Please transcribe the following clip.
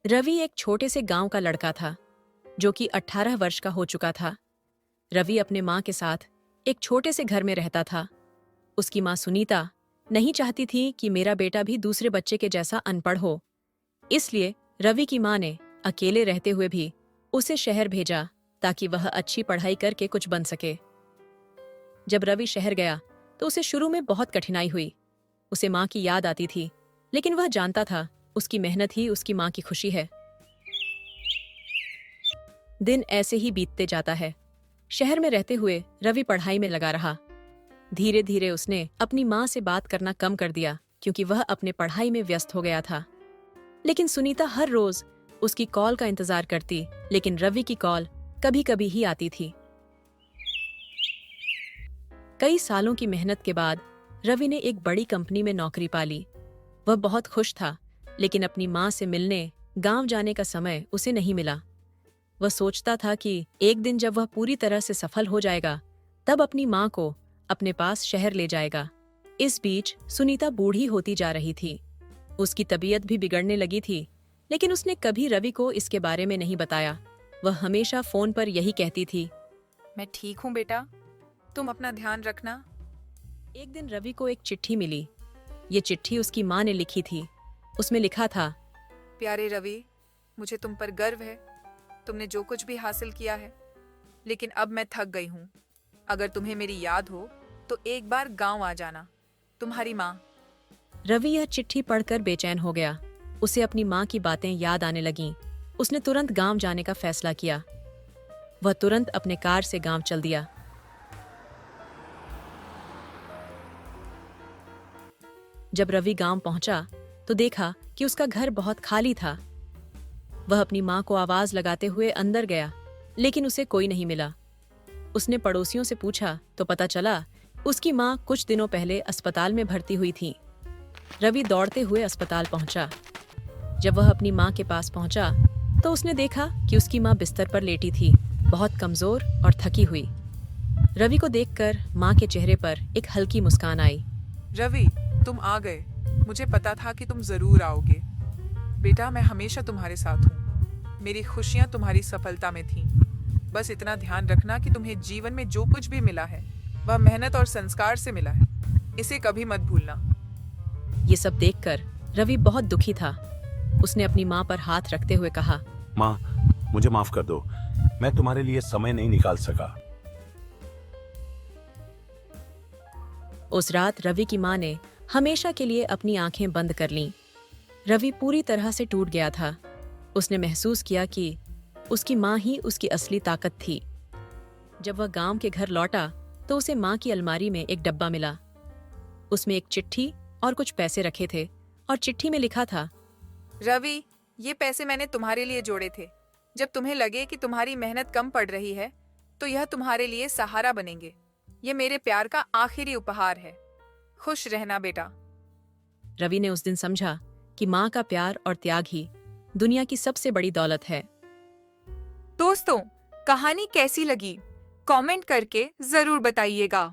रवि एक छोटे से गांव का लड़का था जो कि 18 वर्ष का हो चुका था। रवि अपने माँ के साथ एक छोटे से घर में रहता था। उसकी माँ सुनीता नहीं चाहती थी कि मेरा बेटा भी दूसरे बच्चे के जैसा अनपढ़ हो। इसलिए रवि की माँ ने अकेले रहते हुए भी उसे शहर भेजा ताकि वह अच्छी पढ़ाई करके कुछ बन सके। जब रवि शहर गया तो उसे शुरू में बहुत कठिनाई हुई। उसे माँ की याद आती थी, लेकिन वह जानता था उसकी मेहनत ही उसकी माँ की खुशी है। दिन ऐसे ही बीतते जाता है। शहर में रहते हुए रवि पढ़ाई में लगा रहा। धीरे धीरे उसने अपनी माँ से बात करना कम कर दिया क्योंकि वह अपने पढ़ाई में व्यस्त हो गया था। लेकिन सुनीता हर रोज उसकी कॉल का इंतजार करती, लेकिन रवि की कॉल कभी कभी ही आती थी। कई सालों की मेहनत के बाद रवि ने एक बड़ी कंपनी में नौकरी पा ली। वह बहुत खुश था, लेकिन अपनी माँ से मिलने गांव जाने का समय उसे नहीं मिला। वह सोचता था कि एक दिन जब वह पूरी तरह से सफल हो जाएगा, तब अपनी माँ को अपने पास शहर ले जाएगा। इस बीच सुनीता बूढ़ी होती जा रही थी। उसकी तबीयत भी बिगड़ने लगी थी, लेकिन उसने कभी रवि को इसके बारे में नहीं बताया। वह हमेशा फोन पर यही कहती थी, मैं ठीक हूँ बेटा, तुम अपना ध्यान रखना। एक दिन रवि को एक चिट्ठी मिली। ये चिट्ठी उसकी माँ ने लिखी थी। उसमें लिखा था, प्यारे रवि, मुझे तुम पर गर्व है। तुमने जो कुछ भी हासिल किया है, लेकिन अब मैं थक गई हूँ। अगर तुम्हें मेरी याद हो तो एक बार गांव आ जाना। तुम्हारी माँ। रवि यह चिट्ठी पढ़कर बेचैन हो गया। उसे अपनी माँ की बातें याद आने लगीं। उसने तुरंत गांव जाने का फैसला किया। वह तुरंत अपने कार से गांव चल दिया। जब रवि गांव पहुंचा तो देखा कि उसका घर बहुत खाली था। वह अपनी माँ को आवाज लगाते हुए अंदर गया, लेकिन उसे कोई नहीं मिला। उसने पड़ोसियों से पूछा तो पता चला उसकी माँ कुछ दिनों पहले अस्पताल में भर्ती हुई थी। रवि दौड़ते हुए अस्पताल पहुंचा। जब वह अपनी माँ के पास पहुंचा तो उसने देखा कि उसकी माँ बिस्तर पर लेटी थी, बहुत कमजोर और थकी हुई। रवि को देखकर माँ के चेहरे पर एक हल्की मुस्कान आई। रवि, तुम आ गए। मुझे पता था कि तुम जरूर आओगे। बेटा, मैं हमेशा तुम्हारे साथ हूँ। मेरी खुशियाँ तुम्हारी सफलता में थीं। बस इतना ध्यान रखना कि तुम्हें जीवन में जो कुछ भी मिला है वह मेहनत और संस्कार से मिला है। इसे कभी मत भूलना। ये सब देखकर रवि बहुत दुखी था। उसने अपनी माँ पर हाथ रखते हुए कहा, माँ, मुझे माफ कर दो। मैं तुम्हारे लिए समय नहीं निकाल सका। उस रात रवि की माँ ने हमेशा के लिए अपनी आंखें बंद कर लीं। रवि पूरी तरह से टूट गया था। उसने महसूस किया कि उसकी माँ ही उसकी असली ताकत थी। जब वह गांव के घर लौटा तो उसे माँ की अलमारी में एक डब्बा मिला। उसमें एक चिट्ठी और कुछ पैसे रखे थे, और चिट्ठी में लिखा था, रवि, ये पैसे मैंने तुम्हारे लिए जोड़े थे। जब तुम्हें लगे कि तुम्हारी मेहनत कम पड़ रही है तो यह तुम्हारे लिए सहारा बनेंगे। ये मेरे प्यार का आखिरी उपहार है। खुश रहना बेटा। रवि ने उस दिन समझा कि माँ का प्यार और त्याग ही दुनिया की सबसे बड़ी दौलत है। दोस्तों, कहानी कैसी लगी? कमेंट करके जरूर बताइएगा।